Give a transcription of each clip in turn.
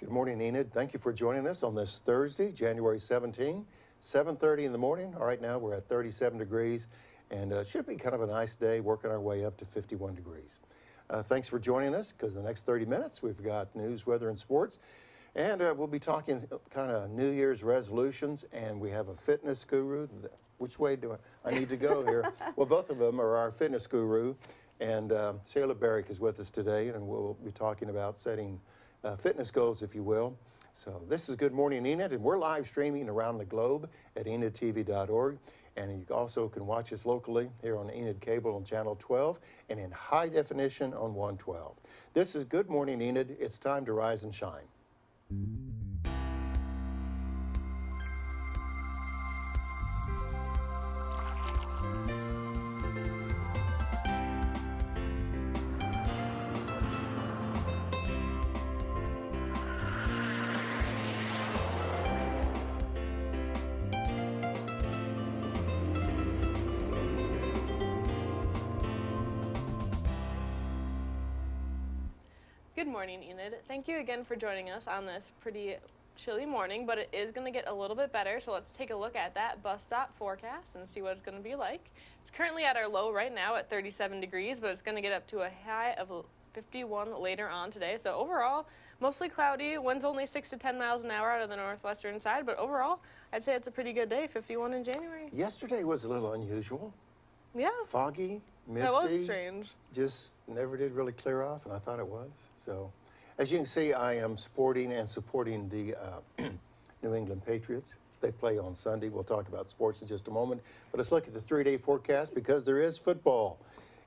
Good morning, Enid. Thank you for joining us on this Thursday, January 17, 7:30 in the morning. All right, now we're at 37 degrees, and it should be kind of a nice day, working our way up to 51 degrees. Thanks for joining us, because the next 30 minutes we've got news, weather, and sports. And we'll be talking kind of New Year's resolutions, and we have a fitness guru. Which way do I need to go here? Well, both of them are our fitness guru, and Shayla Barrick is with us today, and we'll be talking about setting fitness goals, if you will. So this is Good Morning Enid, and we're live streaming around the globe at enidtv.org, and you also can watch us locally here on Enid Cable on Channel 12 and in high definition on 112. This is Good Morning Enid. It's time to rise and shine. Good morning, Enid. Thank you again for joining us on this pretty chilly morning, but it is going to get a little bit better, so let's take a look at that bus stop forecast and see what it's going to be like. It's currently at our low right now at 37 degrees, but it's going to get up to a high of 51 later on today. So overall, mostly cloudy. Wind's only 6 to 10 miles an hour out of the northwestern side, but overall, I'd say it's a pretty good day, 51 in January. Yesterday was a little unusual. Yeah. Foggy, misty. That was strange. Just never did really clear off, and I thought it was. So, as you can see, I am sporting and supporting the New England Patriots. They play on Sunday. We'll talk about sports in just a moment. But let's look at the three-day forecast, because there is football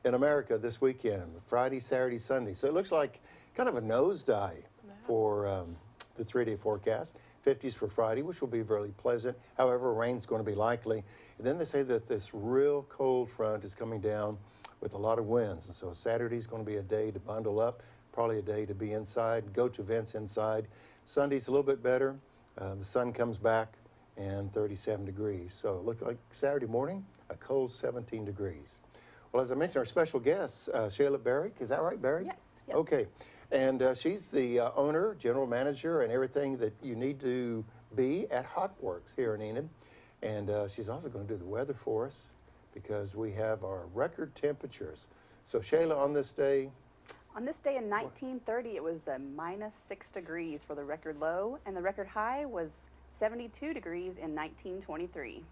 in America this weekend, Friday, Saturday, Sunday. So it looks like kind of a nosedive for the three-day forecast. 50s for Friday, which will be really pleasant. However, rain's going to be likely. And then they say that this real cold front is coming down with a lot of winds. And so Saturday's going to be a day to bundle up, probably a day to be inside, go to events inside. Sunday's a little bit better. The sun comes back, and 37 degrees. So it looks like Saturday morning, a cold 17 degrees. Well, as I mentioned, our special guest, Shayla Barrick. Is that right, Barrick? Yes. Yes. Okay. And she's the owner, general manager, and everything that you need to be at Hotworkx here in Enid. And she's also going to do the weather for us, because we have our record temperatures. So Shayla, on this day? On this day in 1930, it was -6 degrees for the record low, and the record high was 72 degrees in 1923.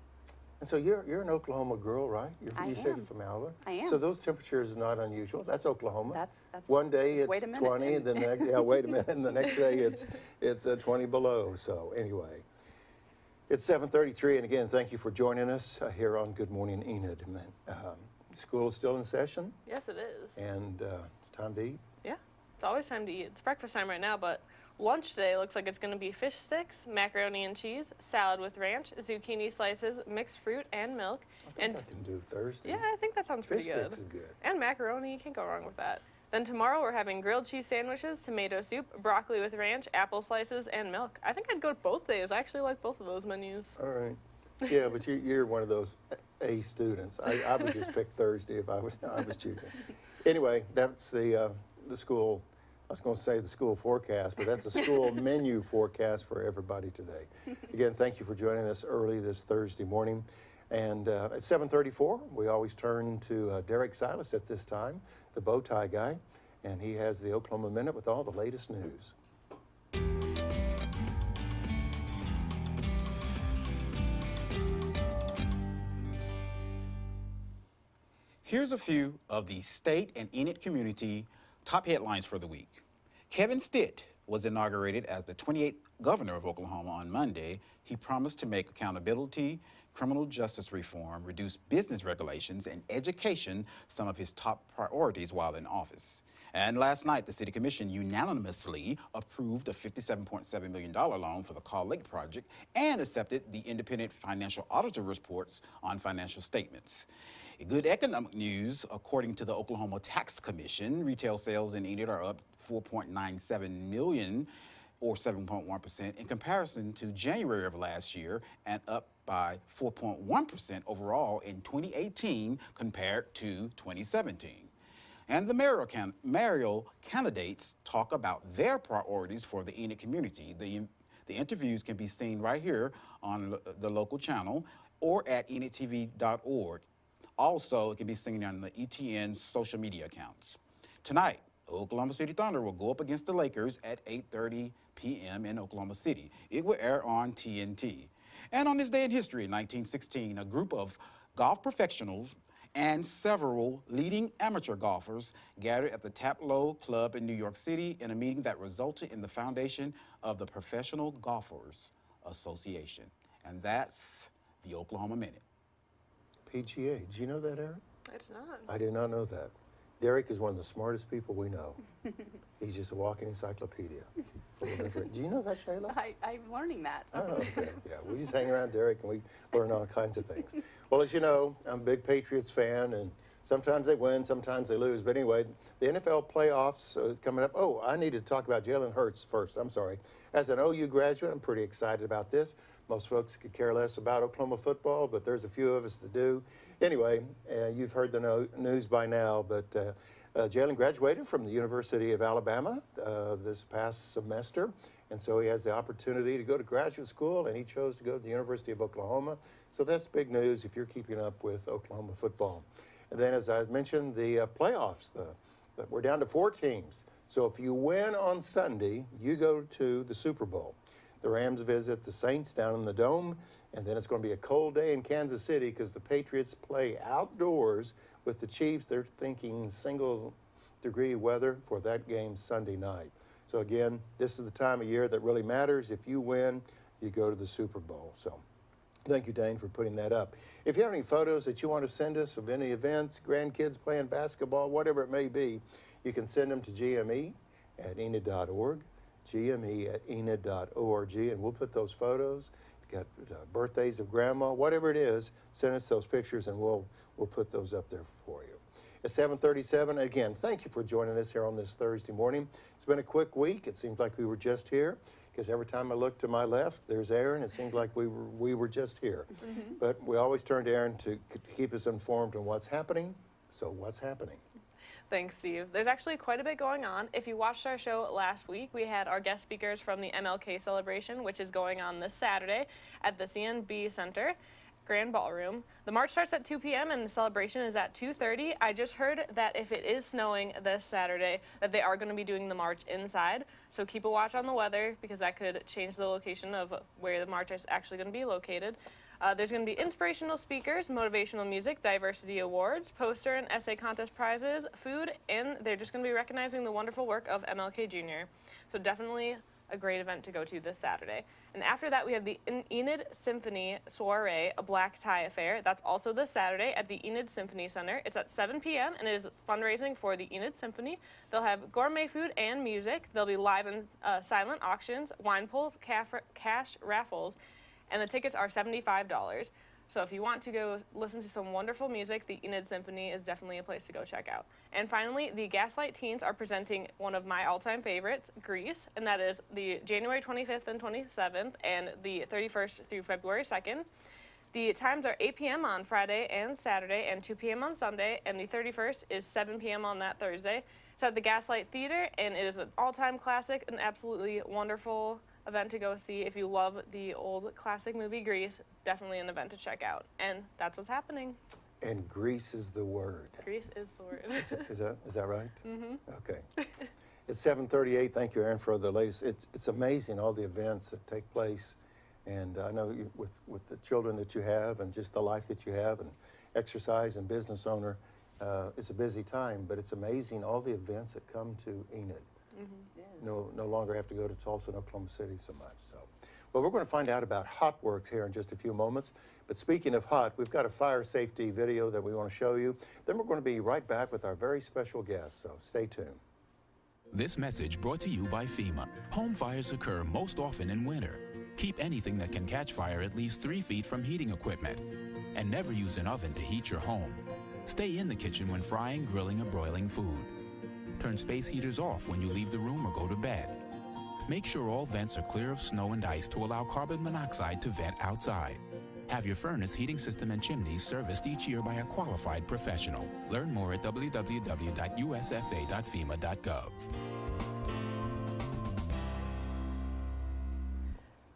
And so you're an Oklahoma girl, right? You said you're from Alva. I am. So those temperatures are not unusual. That's Oklahoma. That's one day it's wait a minute. 20, and then the next, wait a minute, and the next day it's 20 below. So anyway, it's 7:33, and again, thank you for joining us here on Good Morning Enid. School is still in session. Yes, it is. And it's time to eat. Yeah, it's always time to eat. It's breakfast time right now, but lunch today looks like it's going to be fish sticks, macaroni and cheese, salad with ranch, zucchini slices, mixed fruit, and milk. I think I can do Thursday. Yeah, I think that sounds pretty good. Fish sticks is good. And macaroni, you can't go wrong with that. Then tomorrow we're having grilled cheese sandwiches, tomato soup, broccoli with ranch, apple slices, and milk. I think I'd go both days. I actually like both of those menus. All right. Yeah, but you're one of those A students. I would just pick Thursday if I was choosing. Anyway, that's the school. I was going to say the school forecast, but that's a school menu forecast for everybody today. Again, thank you for joining us early this Thursday morning. And at 7:34, we always turn to Derrick Silas at this time, the bow tie guy, and he has the Oklahoma Minute with all the latest news. Here's a few of the state and Enid community top headlines for the week. Kevin Stitt was inaugurated as the 28th governor of Oklahoma on Monday. He promised to make accountability, criminal justice reform, reduce business regulations, and education some of his top priorities while in office. And last night, the City Commission unanimously approved a $57.7 million loan for the Call Lake project and accepted the independent financial auditor reports on financial statements. Good economic news, according to the Oklahoma Tax Commission, retail sales in Enid are up 4.97 million, or 7.1% in comparison to January of last year, and up by 4.1% overall in 2018 compared to 2017. And the mayoral candidates talk about their priorities for the Enid community. The interviews can be seen right here on the local channel or at enidtv.org. Also, it can be seen on the ETN's social media accounts. Tonight, Oklahoma City Thunder will go up against the Lakers at 8:30 p.m. in Oklahoma City. It will air on TNT. And on this day in history, in 1916, a group of golf professionals and several leading amateur golfers gathered at the Taplow Club in New York City in a meeting that resulted in the foundation of the Professional Golfers Association. And that's the Oklahoma Minute. PGA. Did you know that, Erin? I did not. I did not know that. Derrick is one of the smartest people we know. He's just a walking encyclopedia. Full of different. Do you know that, Shayla? I'm learning that. Oh, okay. Yeah, we just hang around Derrick and we learn all kinds of things. Well, as you know, I'm a big Patriots fan, and sometimes they win, sometimes they lose. But anyway, the NFL playoffs is coming up. Oh, I need to talk about Jalen Hurts first. I'm sorry. As an OU graduate, I'm pretty excited about this. Most folks could care less about Oklahoma football, but there's a few of us that do. Anyway, you've heard the news by now, but Jalen graduated from the University of Alabama this past semester, and so he has the opportunity to go to graduate school, and he chose to go to the University of Oklahoma. So that's big news if you're keeping up with Oklahoma football. And then, as I mentioned, the playoffs, we're down to 4 teams. So if you win on Sunday, you go to the Super Bowl. The Rams visit the Saints down in the Dome, and then it's going to be a cold day in Kansas City because the Patriots play outdoors with the Chiefs. They're thinking single-degree weather for that game Sunday night. So again, this is the time of year that really matters. If you win, you go to the Super Bowl. So thank you, Dane, for putting that up. If you have any photos that you want to send us of any events, grandkids playing basketball, whatever it may be, you can send them to gme@enid.org. gme@enid.org, and we'll put those photos. If you've got birthdays of grandma, whatever it is, send us those pictures, and we'll put those up there for you. It's 7:37. Again, thank you for joining us here on this Thursday morning. It's been a quick week. It seems like we were just here, because every time I look to my left, there's Erin. It seems like we were just here. Mm-hmm. But we always turn to Erin to keep us informed on what's happening. So what's happening? Thanks, Steve. There's actually quite a bit going on. If you watched our show last week, we had our guest speakers from the MLK celebration, which is going on this Saturday at the CNB Center Grand Ballroom. The march starts at 2 p.m. and the celebration is at 2:30. I just heard that if it is snowing this Saturday, that they are going to be doing the march inside. So keep a watch on the weather, because that could change the location of where the march is actually going to be located. There's going to be inspirational speakers, motivational music, diversity awards, poster and essay contest prizes, food, and they're just going to be recognizing the wonderful work of MLK Jr. So definitely a great event to go to this Saturday. And after that, we have the Enid Symphony Soiree, a black tie affair. That's also this Saturday at the Enid Symphony Center. It's at 7 p.m. and it is fundraising for the Enid Symphony. They'll have gourmet food and music. There'll be live and silent auctions, wine pulls, cash raffles, and the tickets are $75. So if you want to go listen to some wonderful music, the Enid Symphony is definitely a place to go check out. And finally, the Gaslight Teens are presenting one of my all-time favorites, Grease, and that is the January 25th and 27th and the 31st through February 2nd. The times are 8 p.m. on Friday and Saturday and 2 p.m. on Sunday, and the 31st is 7 p.m. on that Thursday. It's at the Gaslight Theater, and it is an all-time classic, an absolutely wonderful event to go see. If you love the old classic movie Grease, definitely an event to check out. And that's what's happening. And Grease is the word. Grease is the word. Is that right? Mm-hmm. Okay. It's 7:38. Thank you, Erin, for the latest. It's amazing, all the events that take place. And I know with the children that you have and just the life that you have and exercise and business owner, it's a busy time, but it's amazing all the events that come to Enid. Mm-hmm. Yes. No longer have to go to Tulsa and Oklahoma City so much. So, well, we're going to find out about Hotworkx here in just a few moments. But speaking of hot, we've got a fire safety video that we want to show you. Then we're going to be right back with our very special guest. So stay tuned. This message brought to you by FEMA. Home fires occur most often in winter. Keep anything that can catch fire at least 3 feet from heating equipment. And never use an oven to heat your home. Stay in the kitchen when frying, grilling, or broiling food. Turn space heaters off when you leave the room or go to bed. Make sure all vents are clear of snow and ice to allow carbon monoxide to vent outside. Have your furnace, heating system, and chimneys serviced each year by a qualified professional. Learn more at www.usfa.fema.gov.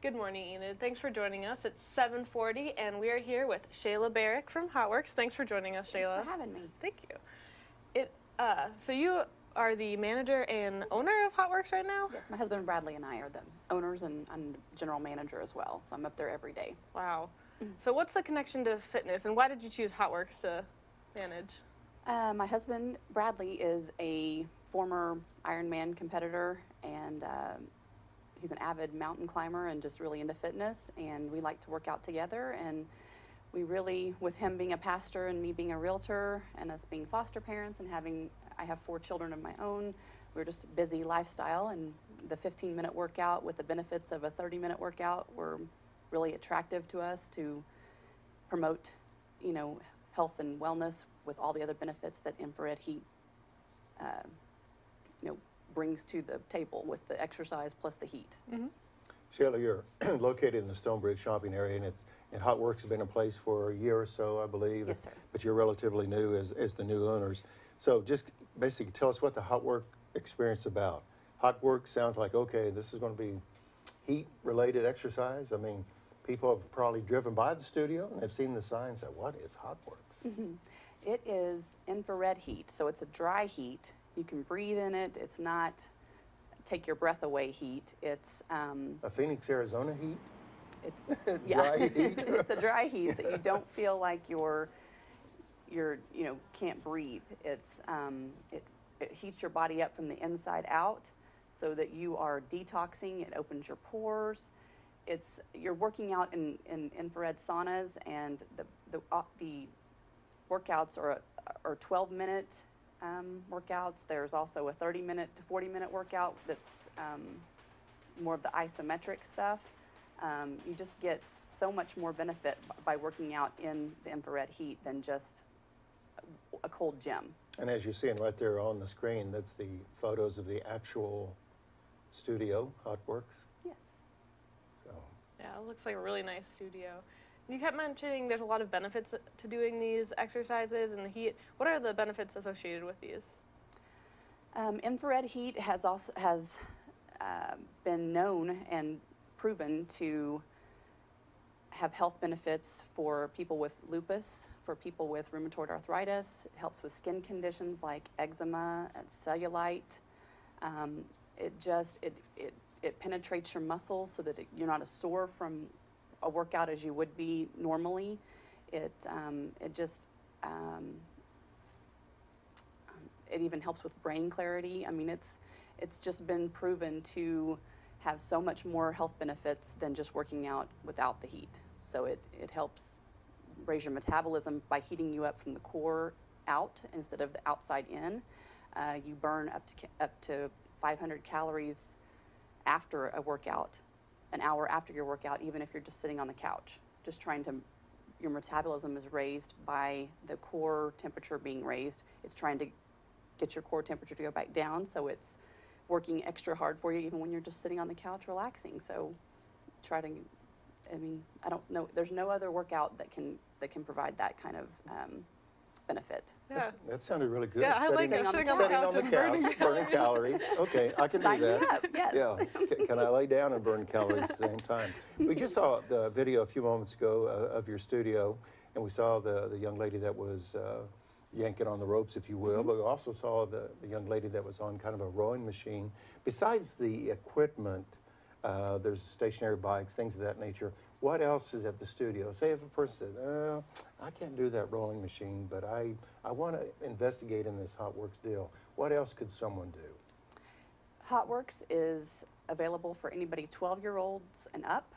Good morning, Enid. Thanks for joining us. It's 7:40, and we are here with Shayla Barrick from Hotworkx. Thanks for joining us, Shayla. Thanks for having me. Thank you. So you are the manager and owner of Hotworkx right now? Yes, my husband Bradley and I are the owners, and I'm the general manager as well, so I'm up there every day. Wow. So what's the connection to fitness, and why did you choose Hotworkx to manage? My husband Bradley is a former Ironman competitor, and he's an avid mountain climber and just really into fitness, and we like to work out together. And we really, with him being a pastor and me being a realtor and us being foster parents and I have 4 children of my own, we're just a busy lifestyle, and the 15-minute workout with the benefits of a 30-minute workout were really attractive to us to promote, health and wellness with all the other benefits that infrared heat, brings to the table with the exercise plus the heat. Shayla, you're located in the Stonebridge shopping area, and Hotworkx has been in place for a year or so, I believe. Yes, sir. But you're relatively new as the new owners. So just basically tell us what the Hotworkx experience is about. Hotworkx sounds like, okay, this is going to be heat-related exercise. I mean, people have probably driven by the studio and have seen the sign and said, what is Hotworkx? It is infrared heat, so it's a dry heat. You can breathe in it. It's not take your breath away heat. It's A Phoenix, Arizona heat? it's Dry heat? it's a dry heat that you don't feel like you're can't breathe. It's it heats your body up from the inside out so that you are detoxing. It opens your pores. You're working out in infrared saunas, and the workouts are 12-minute workouts. There's also a 30-minute to 40-minute workout that's more of the isometric stuff. You just get so much more benefit by working out in the infrared heat than just a cold gym. And as you're seeing right there on the screen, that's the photos of the actual studio, Hotworkx. Yes. So, Yeah, it looks like a really nice studio. You kept mentioning there's a lot of benefits to doing these exercises and the heat. What are the benefits associated with these? Infrared heat has been known and proven to have health benefits for people with lupus, for people with rheumatoid arthritis. It helps with skin conditions like eczema and cellulite. It penetrates your muscles so that you're not as sore from a workout as you would be normally. It even helps with brain clarity. I mean, it's just been proven to have so much more health benefits than just working out without the heat. So it helps raise your metabolism by heating you up from the core out instead of the outside in. You burn up to 500 calories after a workout, an hour after your workout, even if you're just sitting on the couch. Your metabolism is raised by the core temperature being raised. It's trying to get your core temperature to go back down, so it's working extra hard for you even when you're just sitting on the couch relaxing. So I don't know, there's no other workout that can provide that kind of benefit. Yeah. that sounded really good. Yeah, I like Sitting it. on the Sitting Sitting on the and couch, burning calories. Okay, I can do Sign me that. up, yes. Yeah. Can I lay down and burn calories at the same time? We just saw the video a few moments ago of your studio, and we saw the young lady that was yanking on the ropes, if you will, but we also saw the young lady that was on kind of a rowing machine. Besides the equipment, there's stationary bikes, things of that nature. What else is at the studio? Say if a person said, I can't do that rowing machine, but I want to investigate in this Hotworkx deal. What else could someone do? Hotworkx is available for anybody 12-year-olds and up.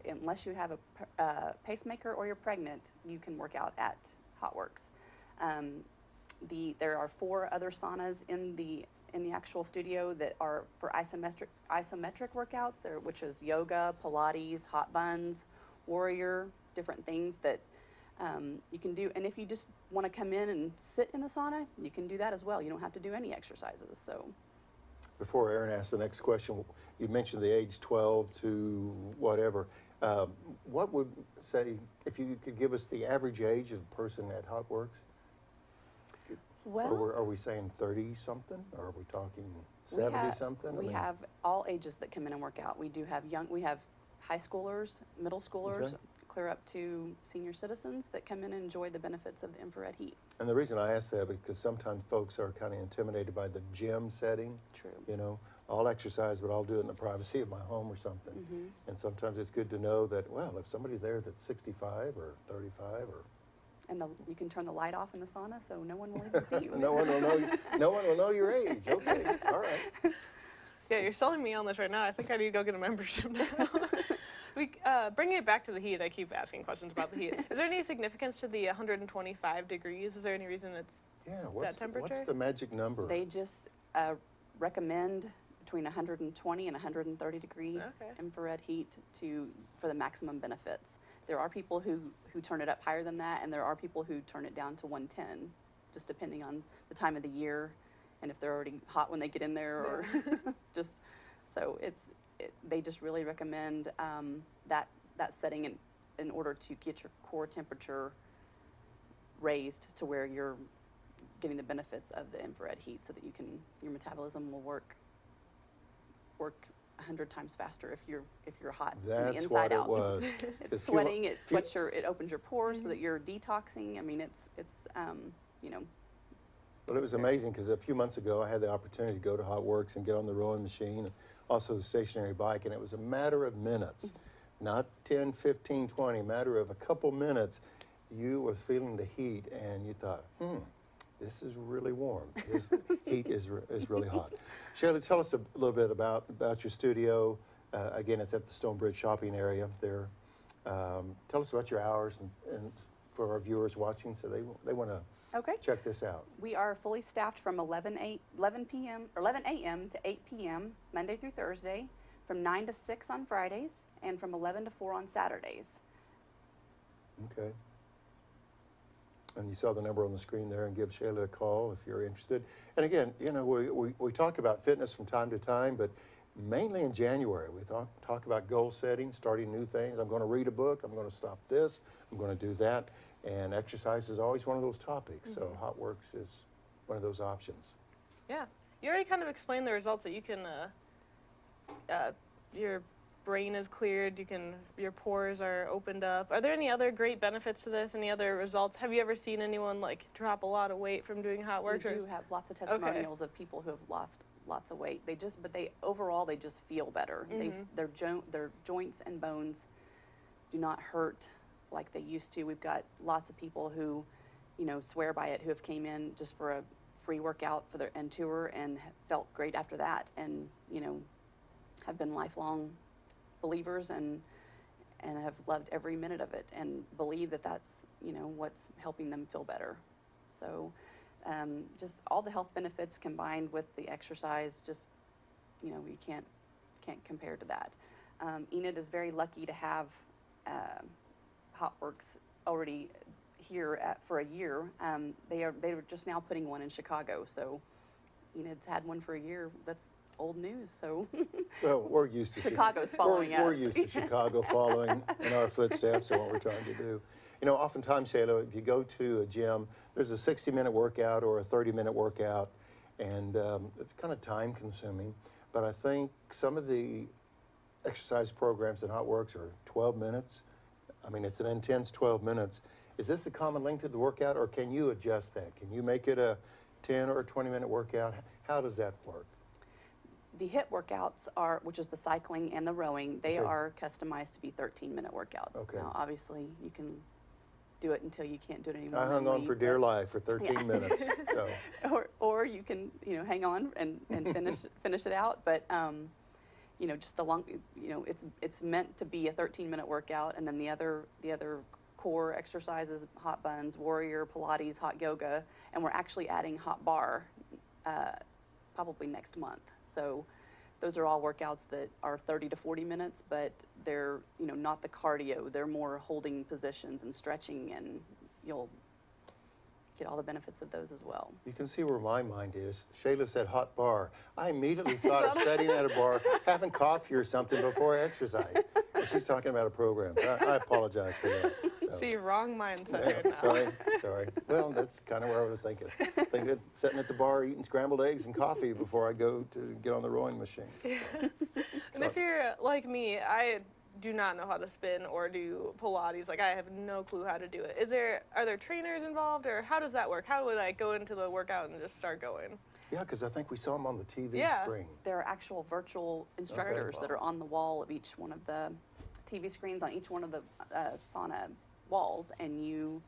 Unless you have a pacemaker or you're pregnant, you can work out at Hotworkx. There are 4 other saunas in the actual studio that are for isometric workouts, which is yoga, Pilates, hot buns, warrior, different things that you can do. And if you just want to come in and sit in the sauna, you can do that as well. You don't have to do any exercises. So before Erin asks the next question, you mentioned the age 12 to whatever. What would say, if you could give us the average age of a person at Hotworkx? Well, Or are we saying 30-something? Or are we talking we have- 70-something? We have all ages that come in and work out. We do have we have high schoolers, middle schoolers, Okay. clear up to senior citizens that come in and enjoy the benefits of the infrared heat. And the reason I ask that because sometimes folks are kind of intimidated by the gym setting. True. You know, I'll exercise, but I'll do it in the privacy of my home or something. Mm-hmm. And sometimes it's good to know that, well, if somebody's there that's 65 or 35 or And you can turn the light off in the sauna, so no one will even see you. no one will know. No one will know your age. Okay, all right. Yeah, you're selling me on this right now. I think I need to go get a membership now. Bringing it back to the heat, I keep asking questions about the heat. Is there any significance to the 125 degrees? Is there any reason it's Yeah. What's temperature? the magic number? They just recommend between 120 and 130 degree Okay. infrared heat for the maximum benefits. There are people who turn it up higher than that, and there are people who turn it down to 110, just depending on the time of the year and if they're already hot when they get in there, or just so they just really recommend that setting in order to get your core temperature raised to where you're getting the benefits of the infrared heat, so that your metabolism will work 100 times faster if you're hot from the That's inside what out. it was. It's If you- sweating. It opens your pores so that you're detoxing. I mean, it's you know. Well, it was amazing because a few months ago I had the opportunity to go to Hotworkx and get on the rowing machine and also the stationary bike, and it was a matter of minutes, not 10, 15, 20, matter of a couple minutes. You were feeling the heat and you thought, this is really warm. This heat is really hot. Shayla, tell us a little bit about your studio. Again, it's at the Stonebridge shopping area there. Tell us about your hours and for our viewers watching, so they want to Okay. check this out. We are fully staffed from 11 a.m. to 8 p.m. Monday through Thursday, from 9 to 6 on Fridays, and from 11 to 4 on Saturdays. Okay. And you saw the number on the screen there, and give Shayla a call if you're interested. And again, you know, we talk about fitness from time to time, but mainly in January, we talk about goal setting, starting new things. I'm going to read a book. I'm going to stop this. I'm going to do that. And exercise is always one of those topics. So Hotworkx is one of those options. Yeah. You already kind of explained the results that you can, your brain is cleared, your pores are opened up. Are there any other great benefits to this? Any other results? Have you ever seen anyone like drop a lot of weight from doing Hotworkx? We do have lots of testimonials of people who have lost lots of weight. Overall they just feel better. Their joints and bones do not hurt like they used to. We've got lots of people who, you know, swear by it, who have came in just for a free workout for their end tour and felt great after that, and you know, have been lifelong believers and have loved every minute of it and believe that that's, you know, what's helping them feel better. So just all the health benefits combined with the exercise, just, you know, you can't compare to that. Enid is very lucky to have Hotworkx already here for a year. They were just now putting one in Chicago, so Enid's had one for a year. That's old news. So Well, we're used to Chicago's following we're us. used to Chicago following in our footsteps of what we're trying to do. You know, oftentimes, Shayla, if you go to a gym, there's a 60-minute workout or a 30-minute workout, and it's kind of time-consuming. But I think some of the exercise programs in Hotworkx are 12 minutes. I mean, it's an intense 12 minutes. Is this the common length of the workout, or can you adjust that? Can you make it a 10 or a 20-minute workout? How does that work? The HIIT workouts which is the cycling and the rowing, they Okay. are customized to be 13-minute workouts. Okay. Now, obviously, you can do it until you can't do it anymore. I hung and on leave, for dear but- life for 13 minutes. So. or you can, you know, hang on and finish it out. But you know, just the long, you know, it's meant to be a 13-minute workout, and then the other core exercises: hot buns, warrior, Pilates, hot yoga, and we're actually adding hot bar probably next month. So those are all workouts that are 30 to 40 minutes, but they're, you know, not the cardio. They're more holding positions and stretching, and you'll get all the benefits of those as well. You can see where my mind is. Shayla said hot bar. I immediately thought of sitting at a bar, having coffee or something before I exercise. And she's talking about a program. I apologize for that. So. See, wrong mindset Yeah, right now. sorry. Well, that's kind of where I was thinking. Sitting at the bar eating scrambled eggs and coffee before I go to get on the rowing machine. And if you're like me, I do not know how to spin or do Pilates. Like, I have no clue how to do it. Are there trainers involved, or how does that work? How would I go into the workout and just start going? Yeah, because I think we saw them on the TV Yeah. screen. There are actual virtual instructors that are on the wall of each one of the TV screens on each one of the sauna walls, and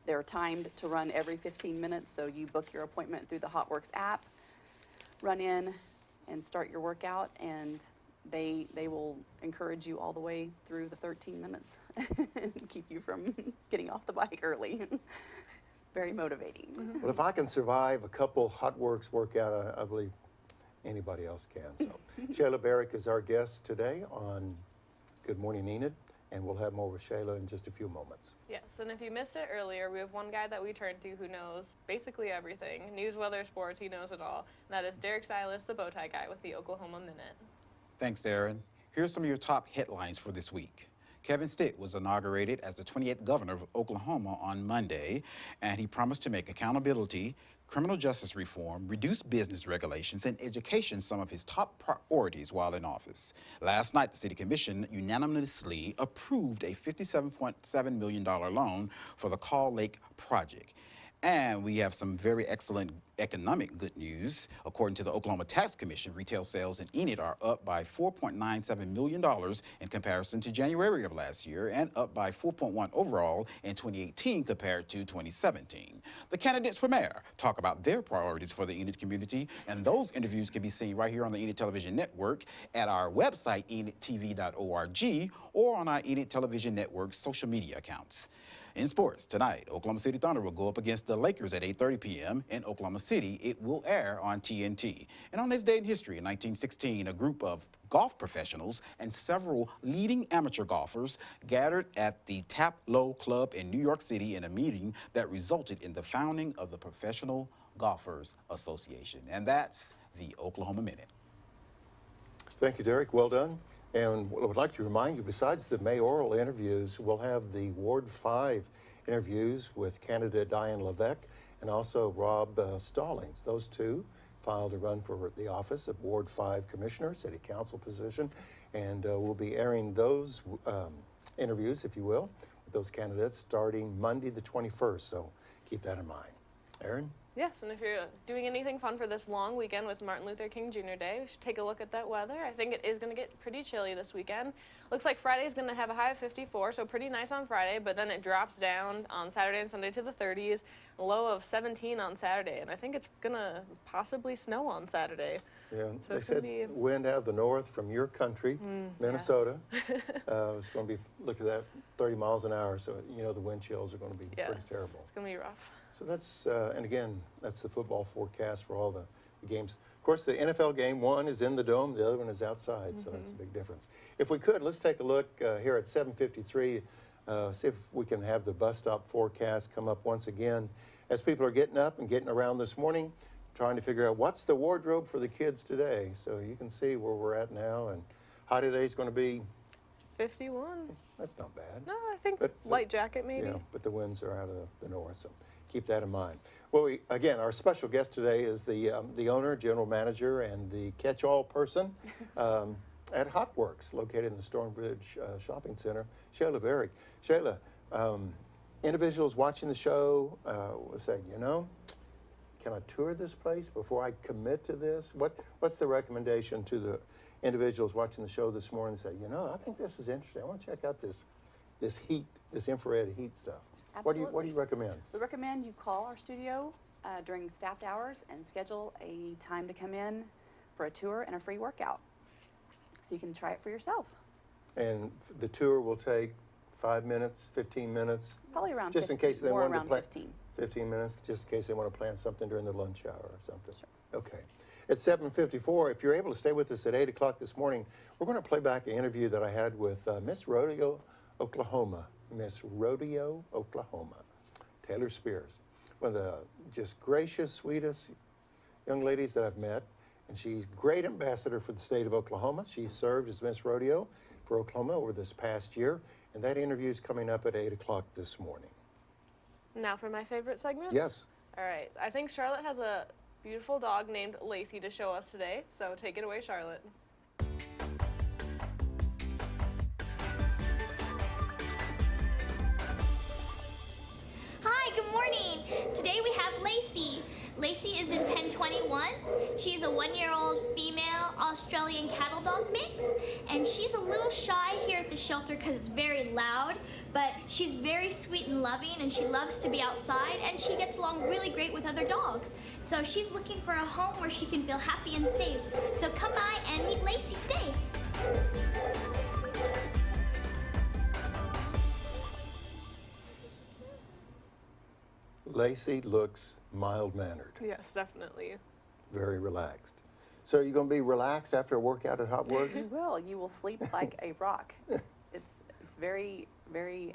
they're timed to run every 15 minutes, so you book your appointment through the Hotworkx app, run in and start your workout, and they will encourage you all the way through the 13 minutes and keep you from getting off the bike early. Very motivating. Well, if I can survive a couple Hotworkx workout, I believe anybody else can. So, Shayla Barrick is our guest today on Good Morning Enid, and we'll have more with Shayla in just a few moments. Yes, and if you missed it earlier, we have one guy that we turn to who knows basically everything. News, weather, sports, he knows it all. And that is Derrick Silas, the bow tie guy with the Oklahoma Minute. Thanks, Erin. Here's some of your top headlines for this week. Kevin Stitt was inaugurated as the 28th governor of Oklahoma on Monday, and he promised to make accountability, criminal justice reform, reduce business regulations, and education some of his top priorities while in office. Last night, the City Commission unanimously approved a $57.7 million loan for the Call Lake project. And we have some very excellent economic good news. According to the Oklahoma Tax Commission, retail sales in Enid are up by $4.97 million in comparison to January of last year, and up by 4.1 overall in 2018 compared to 2017. The candidates for mayor talk about their priorities for the Enid community, and those interviews can be seen right here on the Enid Television Network at our website, enidtv.org, or on our Enid Television Network's social media accounts. In sports, tonight, Oklahoma City Thunder will go up against the Lakers at 8:30 p.m. in Oklahoma City. It will air on TNT. And on this day in history, in 1916, a group of golf professionals and several leading amateur golfers gathered at the Taplow Club in New York City in a meeting that resulted in the founding of the Professional Golfers Association. And that's the Oklahoma Minute. Thank you, Derrick. Well done. And what I would like to remind you, besides the mayoral interviews, we'll have the Ward 5 interviews with candidate Diane Levesque and also Rob Stallings. Those two filed to run for the office of Ward 5 Commissioner, City Council position, and we'll be airing those interviews, if you will, with those candidates starting Monday the 21st, so keep that in mind. Erin? Yes, and if you're doing anything fun for this long weekend with Martin Luther King Jr. Day, we should take a look at that weather. I think it is going to get pretty chilly this weekend. Looks like Friday is going to have a high of 54, so pretty nice on Friday, but then it drops down on Saturday and Sunday to the 30s, a low of 17 on Saturday, and I think it's going to possibly snow on Saturday. Yeah, So they it's gonna said be- wind out of the north from your country, Minnesota. It's going to be, look at that, 30 miles an hour, so you know the wind chills are going to be Yes, pretty terrible. it's going to be rough. So that's, and again, that's the football forecast for all the games. Of course, the NFL game, one is in the dome, the other one is outside, so that's a big difference. If we could, let's take a look here at 7:53, see if we can have the bus stop forecast come up once again. As people are getting up and getting around this morning, trying to figure out what's the wardrobe for the kids today. So you can see where we're at now, and high today is going to be, 51. that's not bad. No, I think But- light jacket maybe. Yeah, but the winds are out of the north, so keep that in mind. Well, again, our special guest today is the owner, general manager, and the catch-all person at Hotworkx, located in the Stonebridge Shopping Center, Shayla Barrick. Shayla, individuals watching the show will say, you know, can I tour this place before I commit to this? What's the recommendation to the individuals watching the show this morning? Say, you know, I think this is interesting. I want to check out this heat, this infrared heat stuff. What do you Absolutely. recommend? We recommend you call our studio during staffed hours and schedule a time to come in for a tour and a free workout, so you can try it for yourself. And the tour will take 5 minutes, 15 minutes? Probably around Just 15, in case they more wanted to around plan. 15. 15 minutes, just in case they want to plan something during their lunch hour or something. Sure. Okay. At 7:54, if you're able to stay with us at 8 o'clock this morning, we're going to play back an interview that I had with Miss Rodeo, Oklahoma. Miss Rodeo, Oklahoma. Taylor Spears. one of the just gracious, sweetest young ladies that I've met. And she's great ambassador for the state of Oklahoma. She served as Miss Rodeo for Oklahoma over this past year. And that interview is coming up at 8 o'clock this morning. Now for my favorite segment? Yes. All right. I think Charlotte has a beautiful dog named Lacey to show us today. So take it away, Charlotte. Hi, good morning. Today we have Lacey. Lacey is in pen 21. She's a 1-year-old female Australian cattle dog mix, and she's a little shy here at the shelter because it's very loud, but she's very sweet and loving, and she loves to be outside, and she gets along really great with other dogs. So she's looking for a home where she can feel happy and safe. So come by and meet Lacey today. Lacey looks mild-mannered, Yes, definitely. very relaxed. So are you going to be relaxed after a workout at Hotworkx? You will. You will sleep like a rock. It's very, very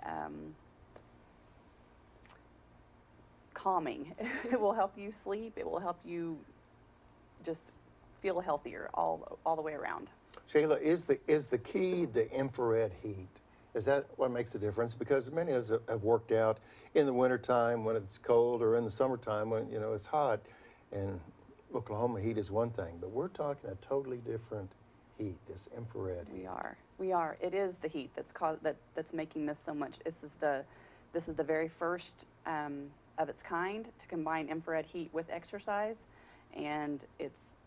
calming. It will help you sleep. It will help you just feel healthier all the way around. Shayla, is the key the infrared heat? Is that what makes the difference? Because many of us have worked out in the wintertime when it's cold or in the summertime when, you know, it's hot. And Oklahoma heat is one thing, but we're talking a totally different heat, this infrared heat. We are. It is the heat that's making this so much. This is the very first of its kind to combine infrared heat with exercise, and it's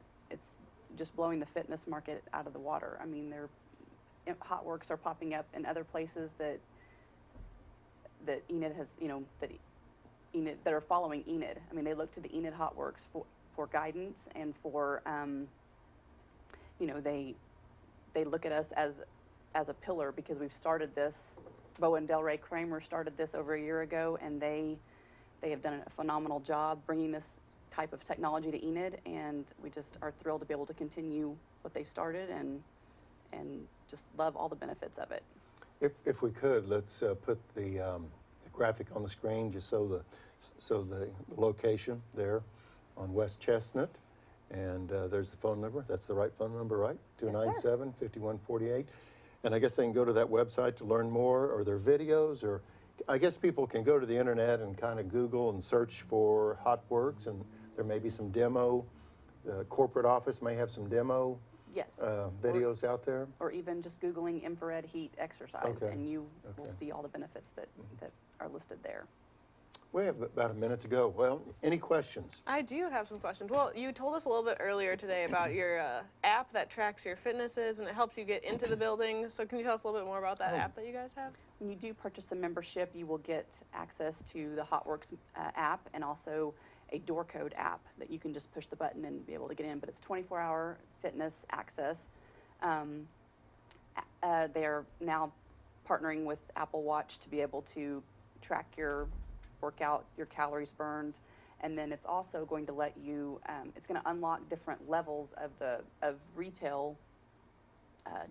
just blowing the fitness market out of the water. I mean, Hotworkx are popping up in other places that Enid has, that are following Enid. I mean, they look to the Enid Hotworkx for guidance and for, they look at us as a pillar because we've started this. Bo and Delray Kramer started this over a year ago, and they have done a phenomenal job bringing this type of technology to Enid, and we just are thrilled to be able to continue what they started and just love all the benefits of it. If we could, let's put the graphic on the screen just so the location there on West Chestnut, and there's the phone number. That's the right phone number, right? Yes, sir. 297-5148. And I guess they can go to that website to learn more, or their videos, or I guess people can go to the internet and kind of Google and search for Hotworkx, and there may be some demo. The corporate office may have some demo Yes. videos out there. Or even just Googling infrared heat exercise, Okay. and you will Okay. see all the benefits that are listed there. We have about a minute to go. Well, any questions? I do have some questions. Well, you told us a little bit earlier today about your app that tracks your fitnesses and it helps you get into the building. So can you tell us a little bit more about that app that you guys have? When you do purchase a membership, you will get access to the Hotworkx app and also a door code app that you can just push the button and be able to get in. But it's 24-hour fitness access. They're now partnering with Apple Watch to be able to track your workout, your calories burned, and then it's also going to let you, it's going to unlock different levels of retail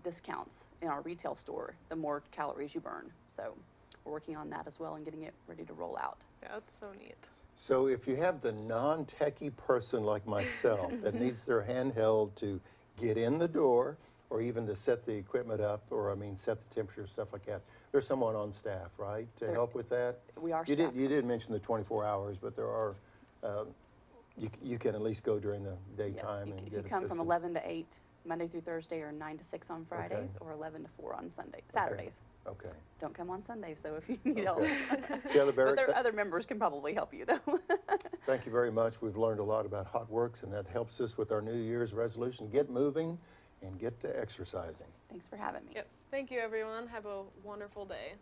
discounts in our retail store, the more calories you burn. So we're working on that as well and getting it ready to roll out. Yeah, that's so neat. So if you have the non-techie person like myself that needs their handheld to get in the door or even to set the equipment up, or set the temperature, stuff like that, there's someone on staff, right, to help with that? We are You staffed. did mention the 24 hours, but there are, you can at least go during the Yes, daytime and if get you come assistance. from 11 to 8 Monday through Thursday, or 9 to 6 on Fridays, or 11 to 4 on Saturdays. Okay. Don't come on Sundays though if you need help. Shayla But Barrick, there other members can probably help you though. thank you very much. We've learned a lot about Hotworkx, and that helps us with our New Year's resolution. Get moving and get to exercising. Thanks for having me. Yep. Thank you, everyone. Have a wonderful day.